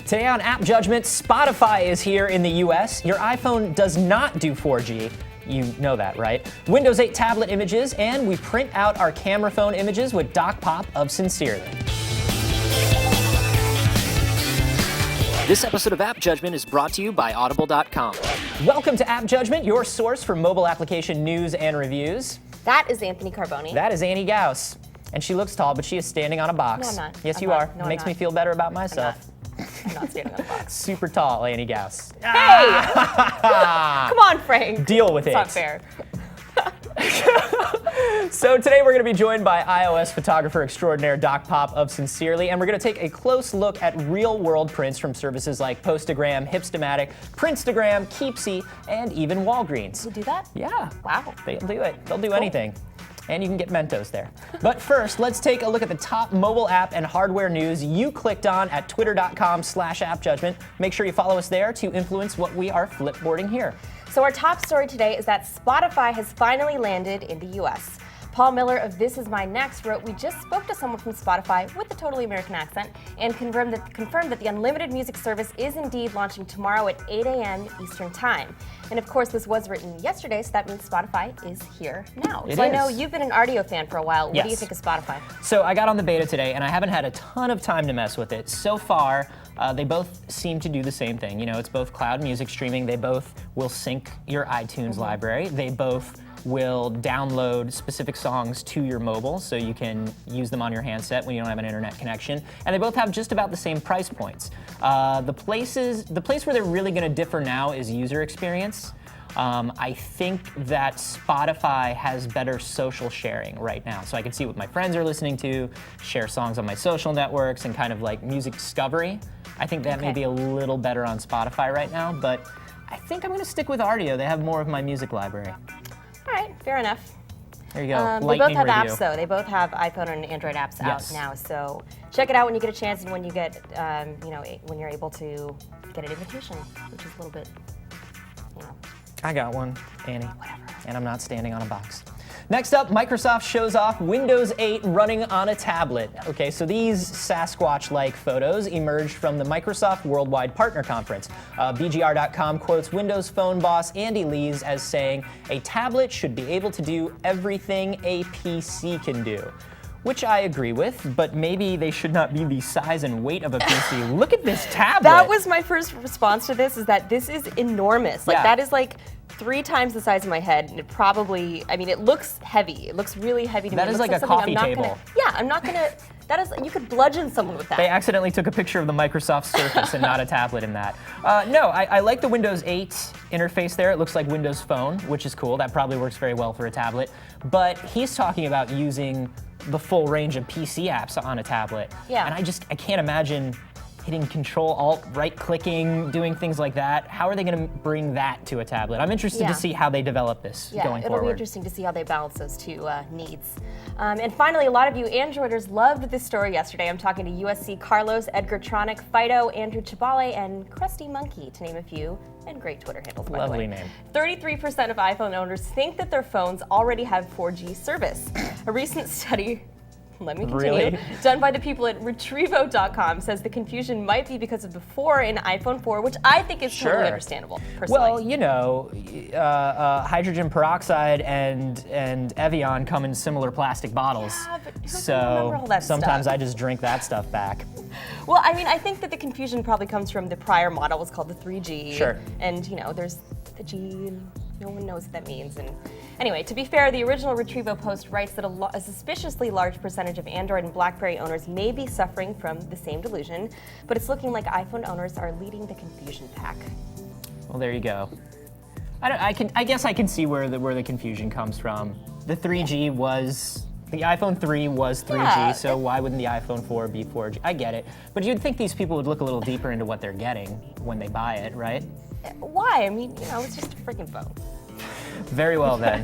Today on App Judgment, Spotify is here in the US. Your iPhone does not do 4G. You know that, right? Windows 8 tablet images, and we print out our camera phone images with Doc Pop of Sincerely. This episode of App Judgment is brought to you by Audible.com. Welcome to App Judgment, your source for mobile application news and reviews. That is Anthony Carboni. That is Annie Gauss. And she looks tall, but she is standing on a box. No, I'm not. Yes, I'm you not. are. No, I'm Makes not. me feel better about myself. I'm not standing on a box. Super tall, Annie Gauss. Hey! Come on, Frank. Deal with it. It's not fair. So today we're going to be joined by iOS photographer extraordinaire Doc Pop of Sincerely, and we're going to take a close look at real-world prints from services like Postagram, Hipstaprint, Printstagram, Keepsy, and even Walgreens. You do that? Yeah. Wow. They'll do it. They'll do anything. And you can get Mentos there. But first, let's take a look at the top mobile app and hardware news you clicked on at twitter.com/appjudgment. Make sure you follow us there to influence what we are flipboarding here. So our top story today is that Spotify has finally landed in the US. Paul Miller of This Is My Next wrote, "We just spoke to someone from Spotify with a totally American accent and confirmed that the unlimited music service is indeed launching tomorrow at 8 a.m. Eastern Time." And of course, this was written yesterday, so that means Spotify is here now. It so I is. know you've been an Rdio fan for a while. What do you Yes. think of Spotify? So I got on the beta today, and I haven't had a ton of time to mess with it. So far, they both seem to do the same thing. You know, it's both cloud music streaming. They both will sync your iTunes library. They both will download specific songs to your mobile so you can use them on your handset when you don't have an internet connection. And they both have just about the same price points. The place where they're really going to differ now is user experience. I think that Spotify has better social sharing right now. So I can see what my friends are listening to, share songs on my social networks, and kind of like music discovery. I think that may be a little better on Spotify right now, but I think I'm going to stick with Rdio. They have more of my music library. All right, fair enough. There you go. They both Lightning have review. apps, though. They both have iPhone and Android apps Yes. out now. So check it out when you get a chance and when you get, when you're able to get an invitation, which is a little bit, I got one, Annie. Whatever. And I'm not standing on a box. Next up, Microsoft shows off Windows 8 running on a tablet. Okay, so these Sasquatch-like photos emerged from the Microsoft Worldwide Partner Conference. BGR.com quotes Windows Phone boss Andy Lees as saying, "A tablet should be able to do everything a PC can do." Which I agree with, but maybe they should not be the size and weight of a PC. Look at this tablet. That was my first response to this, is that this is enormous. Like, Yeah. that is like 3 times the size of my head, and it probably, I mean, it looks heavy. It looks really heavy to me. That It is looks like a something coffee I'm not table. I'm not gonna, that is, you could bludgeon someone with that. They accidentally took a picture of the Microsoft Surface and not a tablet in that. No, I like the Windows 8 interface there. It looks like Windows Phone, which is cool. That probably works very well for a tablet. But he's talking about using the full range of PC apps on a tablet. Yeah. And I can't imagine hitting Control, Alt, right-clicking, doing things like that. How are they going to bring that to a tablet? I'm interested Yeah. to see how they develop this going it'll be forward. interesting to see how they balance those two needs. And finally, a lot of you Androiders loved this story yesterday. I'm talking to USC Carlos, Edgar Tronic, Fido, Andrew Chibale, and Krusty Monkey, to name a few, and great Twitter handles, by the way. Lovely name. 33% of iPhone owners think that their phones already have 4G service. A recent study, let me continue, Really? done by the people at Retrievo.com says the confusion might be because of the 4 in iPhone 4, which I think is totally understandable, personally. Well, you know, hydrogen peroxide and Evian come in similar plastic bottles. Yeah, but who can remember all So that sometimes stuff? I just drink that stuff back. Well, I mean, I think that the confusion probably comes from the prior model was called the 3G. Sure. And, you know, there's the G, and no one knows what that means. And anyway, to be fair, the original Retrievo post writes that a suspiciously large percentage of Android and BlackBerry owners may be suffering from the same delusion, but it's looking like iPhone owners are leading the confusion pack. Well, there you go. I guess I can see where the confusion comes from. The 3G was. The iPhone 3 was 3G, Yeah, so why wouldn't the iPhone 4 be 4G? I get it. But you'd think these people would look a little deeper into what they're getting when they buy it, right? Why? I mean, you know, it's just a freaking phone. Very well then.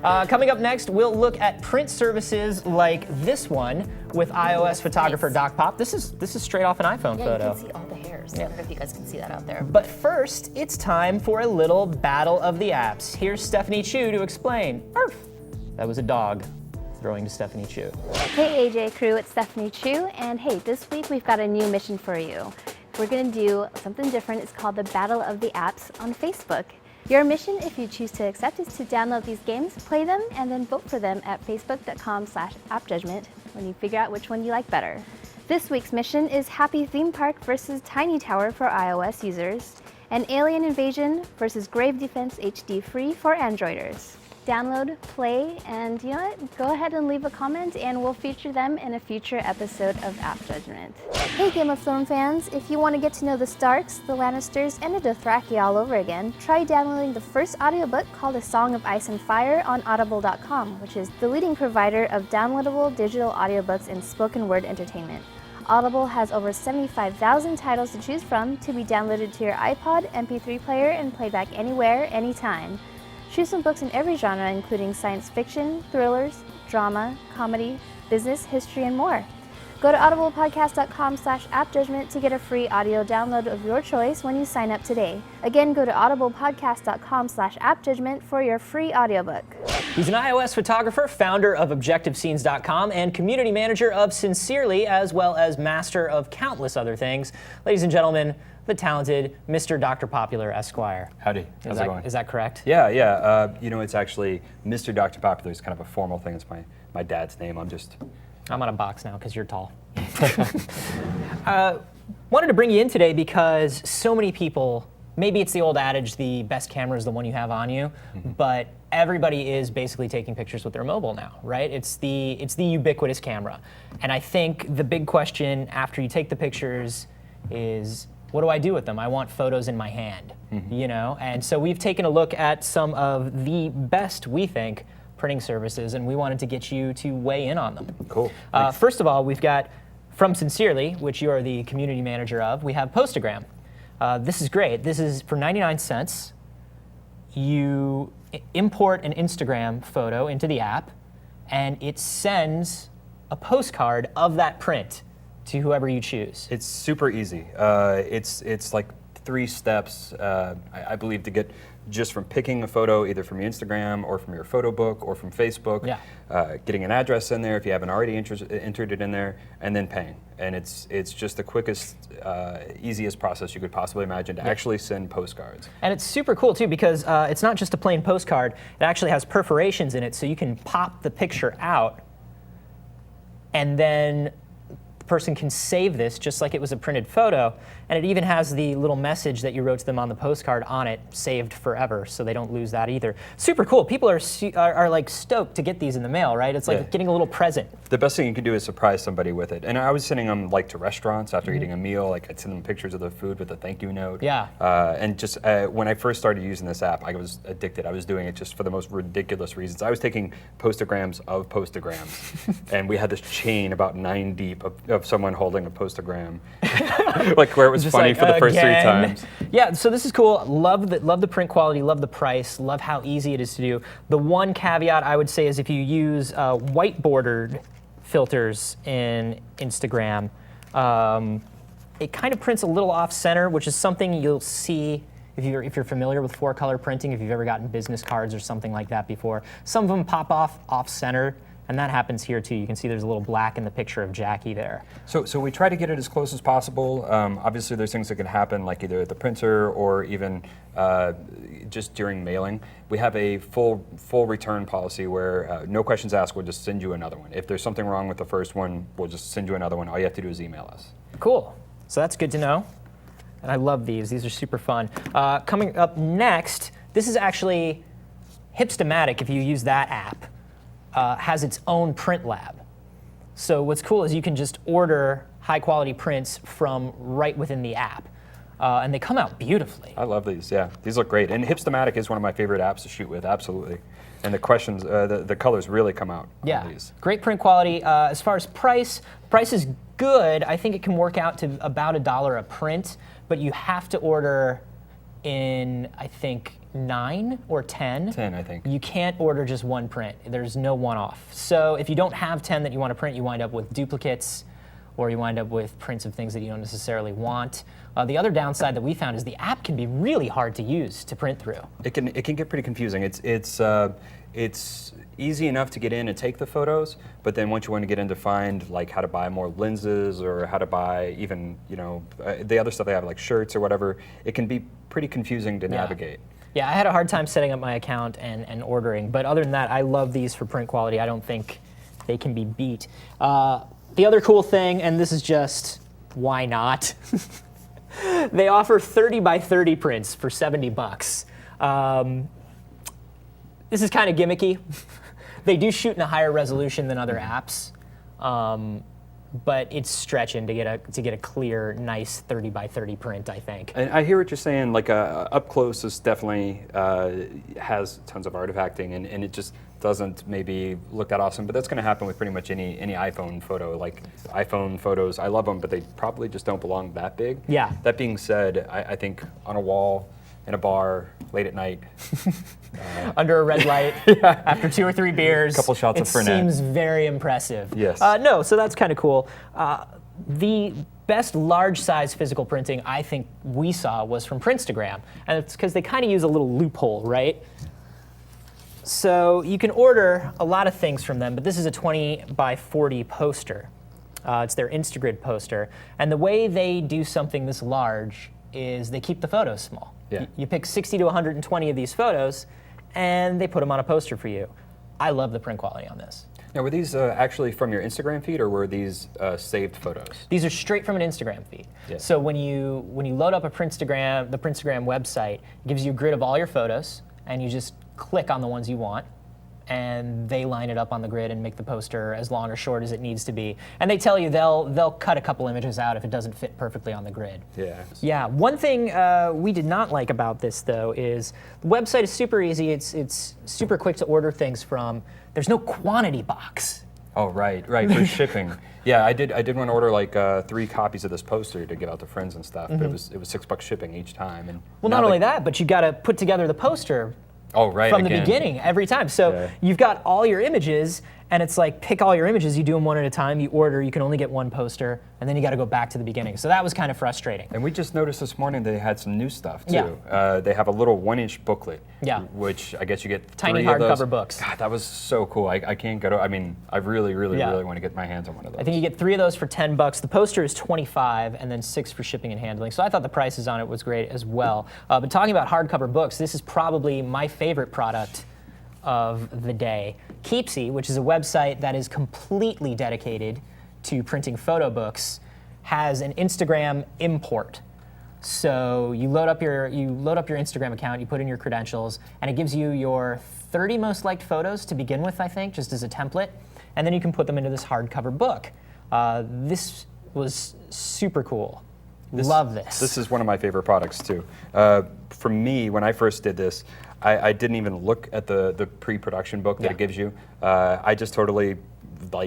Coming up next, we'll look at print services like this one with iOS photographer Doc Pop. This is straight off an iPhone photo. You can see all the hairs. I don't know if you guys can see that out there. But first, it's time for a little battle of the apps. Here's Stephanie Chu to explain. Arf! That was a dog. throwing to Stephanie Chu. Hey AJ crew, it's Stephanie Chu, and hey, this week we've got a new mission for you. We're going to do something different. It's called the Battle of the Apps on Facebook. Your mission, if you choose to accept, is to download these games, play them, and then vote for them at facebook.com/appjudgment when you figure out which one you like better. This week's mission is Happy Theme Park versus Tiny Tower for iOS users, and Alien Invasion versus Grave Defense HD Free for Androiders. Download, play, and you know what? Go ahead and leave a comment and we'll feature them in a future episode of App Judgment. Hey Game of Thrones fans, if you want to get to know the Starks, the Lannisters, and the Dothraki all over again, try downloading the first audiobook called A Song of Ice and Fire on audible.com, which is the leading provider of downloadable digital audiobooks and spoken word entertainment. Audible has over 75,000 titles to choose from to be downloaded to your iPod, MP3 player, and played back anywhere, anytime. Choose some books in every genre, including science fiction, thrillers, drama, comedy, business, history, and more. Go to audiblepodcast.com/appjudgment to get a free audio download of your choice when you sign up today. Again, go to audiblepodcast.com/appjudgment for your free audiobook. He's an iOS photographer, founder of ObjectiveScenes.com, and community manager of Sincerely, as well as master of countless other things. Ladies and gentlemen, the talented Mr. Dr. Popular Esquire. Howdy. How's it going? Is that correct? Yeah. It's actually Mr. Dr. Popular is kind of a formal thing. It's my dad's name. I'm on a box now because you're tall. Wanted to bring you in today because so many people, maybe it's the old adage, the best camera is the one you have on you, but everybody is basically taking pictures with their mobile now, right? It's the ubiquitous camera. And I think the big question after you take the pictures is, what do I do with them? I want photos in my hand, you know? And so we've taken a look at some of the best, we think, printing services, and we wanted to get you to weigh in on them. Cool. First of all, we've got from Sincerely, which you are the community manager of, we have Postagram. This is great. This is for 99 cents. You import an Instagram photo into the app, and it sends a postcard of that print to whoever you choose. It's super easy. It's like 3 steps, I believe, to get just from picking a photo, either from your Instagram or from your photo book or from Facebook, getting an address in there if you haven't already entered it in there, and then paying. And it's just the quickest, easiest process you could possibly imagine to actually send postcards. And it's super cool too because it's not just a plain postcard, it actually has perforations in it so you can pop the picture out and then the person can save this just like it was a printed photo, and it even has the little message that you wrote to them on the postcard on it saved forever, so they don't lose that either. Super cool. People are like stoked to get these in the mail, right? It's like getting a little present. The best thing you can do is surprise somebody with it. And I was sending them like to restaurants after eating a meal. Like I'd send them pictures of the food with a thank you note. Yeah. And just when I first started using this app, I was addicted. I was doing it just for the most ridiculous reasons. I was taking postagrams of postagrams, and we had this chain about 9 deep of someone holding a postagram, like where it was Just funny like, for the first 3 again. times. Yeah, so this is cool. Love the print quality, love the price, love how easy it is to do. The one caveat I would say is if you use white bordered filters in Instagram, it kind of prints a little off center, which is something you'll see if you're familiar with 4-color printing, if you've ever gotten business cards or something like that before. Some of them pop off center. And that happens here too. You can see there's a little black in the picture of Jackie there. So we try to get it as close as possible. Obviously there's things that can happen like either at the printer or even just during mailing. We have a full return policy where no questions asked, we'll just send you another one. If there's something wrong with the first one, we'll just send you another one. All you have to do is email us. Cool. So that's good to know. And I love these. These are super fun. Coming up next, this is actually Hipstaprint, if you use that app. Has its own print lab. So what's cool is you can just order high quality prints from right within the app. And they come out beautifully. I love these, yeah. These look great. And Hipstaprint is one of my favorite apps to shoot with, absolutely. And the questions, the colors really come out on these. Great print quality. As far as price is good. I think it can work out to about $1 a print, but you have to order in, I think, 9 or 10. 10, I think. You can't order just one print. There's no one-off. So if you don't have 10 that you want to print, you wind up with duplicates, or you wind up with prints of things that you don't necessarily want. The other downside that we found is the app can be really hard to use to print through. It can get pretty confusing. It's easy enough to get in and take the photos, but then once you want to get in to find like how to buy more lenses or how to buy even the other stuff they have like shirts or whatever, it can be pretty confusing to navigate. Yeah, I had a hard time setting up my account and ordering, but other than that, I love these for print quality. I don't think they can be beat. The other cool thing, and this is just why not, they offer 30 by 30 prints for $70. This is kind of gimmicky. They do shoot in a higher resolution than other apps, but it's stretching to get a clear, nice 30 by 30 print, I think. And I hear what you're saying. Like up close is definitely has tons of artifacting, and it just doesn't maybe look that awesome. But that's going to happen with pretty much any iPhone photo. Like iPhone photos, I love them, but they probably just don't belong that big. Yeah. That being said, I think on a wall, in a bar, late at night. Under a red light, after 2 or 3 beers. A couple shots of Fernet. It seems very impressive. Yes. No, so that's kind of cool. The best large size physical printing I think we saw was from Printstagram. And it's because they kind of use a little loophole, right? So you can order a lot of things from them, but this is a 20 by 40 poster. It's their Instagrid poster. And the way they do something this large is they keep the photos small. Yeah. You pick 60 to 120 of these photos, and they put them on a poster for you. I love the print quality on this. Now, were these actually from your Instagram feed, or were these saved photos? These are straight from an Instagram feed. Yeah. So when you load up the Printstagram website, it gives you a grid of all your photos, and you just click on the ones you want, and they line it up on the grid and make the poster as long or short as it needs to be. And they tell you they'll cut a couple images out if it doesn't fit perfectly on the grid. Yeah. Yeah. One thing we did not like about this though is the website is super easy. It's super quick to order things from. There's no quantity box. Oh, right, for shipping. Yeah, I did want to order like 3 copies of this poster to give out to friends and stuff, but it was $6 shipping each time. And well, not only that, but you got to put together the poster. Oh, right, from the again. beginning every time. So you've got all your images, and it's like pick all your images, you do them one at a time, you order, you can only get one poster, and then you got to go back to the beginning. So that was kind of frustrating. And we just noticed this morning they had some new stuff too. Yeah. They have a little 1-inch booklet, which I guess you get tiny 3 of those. hardcover books. God, that was so cool. I can't go to. I mean, I really want to get my hands on one of those. I think you get 3 of those for $10. The poster is $25, and then $6 for shipping and handling. So I thought the prices on it was great as well. But talking about hardcover books, this is probably my favorite product of the day. Keepsy, which is a website that is completely dedicated to printing photo books, has an Instagram import. So you load up your Instagram account, you put in your credentials, and it gives you your 30 most liked photos to begin with, I think, just as a template, and then you can put them into this hardcover book. This was super cool. Love this. This is one of my favorite products too. For me, when I first did this, I didn't even look at the pre-production book that it gives you. I just totally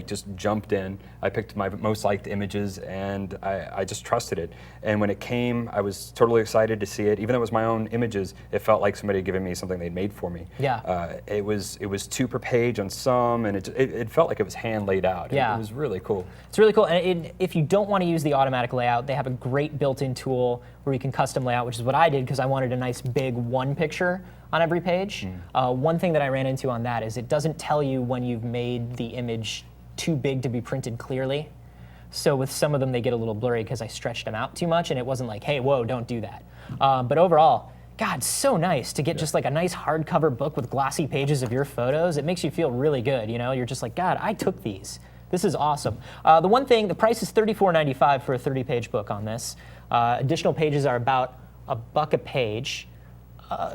just jumped in. I picked my most liked images, and I just trusted it. And when it came, I was totally excited to see it. Even though it was my own images, it felt like somebody had given me something they'd made for me. Yeah. It was 2 per page on some, and it felt like it was hand laid out. Yeah. It was really cool. It's really cool. And if you don't want to use the automatic layout, they have a great built-in tool where you can custom layout, which is what I did because I wanted a nice big one picture on every page. One thing that I ran into on that is it doesn't tell you when you've made the image too big to be printed clearly. So with some of them, they get a little blurry because I stretched them out too much, and it wasn't like, hey, whoa, don't do that. But overall, God, so nice to get just like a nice hardcover book with glossy pages of your photos. It makes you feel really good, you know? You're just like, God, I took these. This is awesome. The one thing, the price is $34.95 for a 30-page book on this. Additional pages are about $1 a page.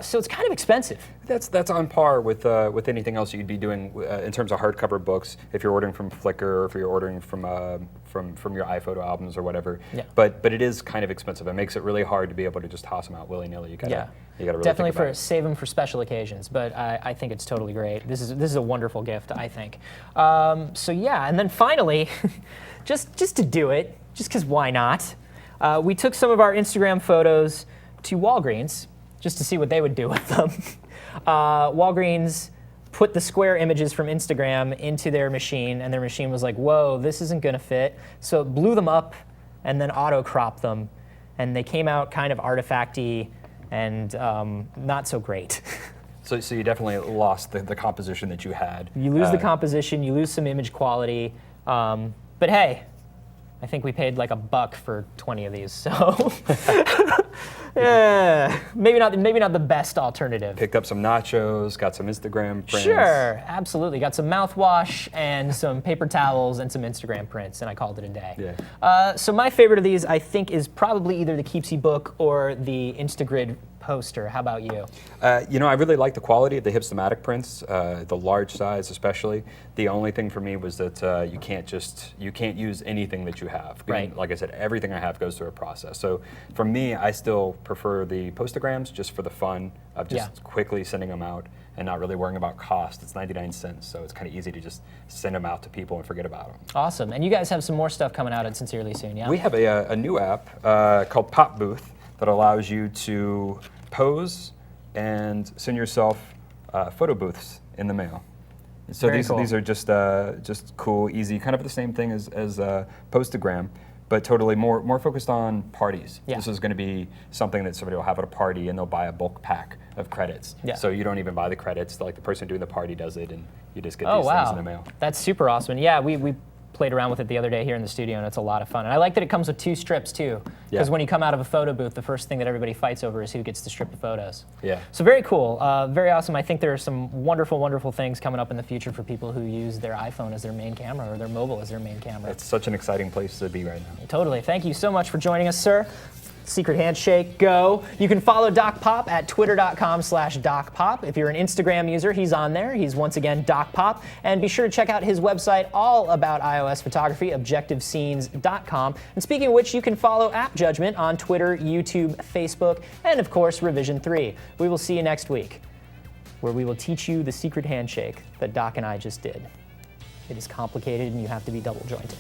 So it's kind of expensive. That's on par with anything else you'd be doing in terms of hardcover books. If you're ordering from Flickr, or if you're ordering from your iPhoto albums or whatever. Yeah. But it is kind of expensive. It makes it really hard to be able to just toss them out willy nilly. You gotta really definitely think about it. save them for special occasions. But I think it's totally great. This is a wonderful gift, I think. So yeah, and then finally, just to do it, just because why not? We took some of our Instagram photos to Walgreens, just to see what they would do with them. Walgreens put the square images from Instagram into their machine, and their machine was like, whoa, this isn't going to fit. So it blew them up and then auto-cropped them, and they came out kind of artifacty and not so great. So you definitely lost the composition that you had. You lose the composition, you lose some image quality, but hey, I think we paid like $1 for 20 of these, so yeah, maybe not the best alternative. Picked up some nachos, got some Instagram prints. Sure, absolutely. Got some mouthwash and some paper towels and some Instagram prints, and I called it a day. Yeah. So my favorite of these, I think, is probably either the Keepsy book or the Instagrid poster. How about you? You know, I really like the quality of the Hipstaprint prints, the large size especially. The only thing for me was that you can't use anything that you have. Right. Like I said, everything I have goes through a process. So for me, I still prefer the Postagrams just for the fun of just quickly sending them out and not really worrying about cost. It's 99 cents, so it's kind of easy to just send them out to people and forget about them. Awesome. And you guys have some more stuff coming out at Sincerely soon, yeah? We have a new app called Pop Booth that allows you to pose and send yourself photo booths in the mail. So these are just cool, easy, kind of the same thing as Postagram, but totally more focused on parties. Yeah. This is going to be something that somebody will have at a party, and they'll buy a bulk pack of credits. Yeah. So you don't even buy the credits; like the person doing the party does it, and you just get Oh, these wow. things in the mail. That's super awesome. And yeah, we played around with it the other day here in the studio, and it's a lot of fun. And I like that it comes with 2 strips too, because when you come out of a photo booth, the first thing that everybody fights over is who gets to strip the photos. Yeah. So very cool, very awesome. I think there are some wonderful, wonderful things coming up in the future for people who use their iPhone as their main camera or their mobile as their main camera. It's such an exciting place to be right now. Totally. Thank you so much for joining us, sir. Secret Handshake, go. You can follow Doc Pop at twitter.com/DocPop. If you're an Instagram user, he's on there. He's once again Doc Pop. And be sure to check out his website all about iOS photography, objectivescenes.com. And speaking of which, you can follow AppJudgment on Twitter, YouTube, Facebook, and of course, Revision 3. We will see you next week, where we will teach you the secret handshake that Doc and I just did. It is complicated and you have to be double jointed.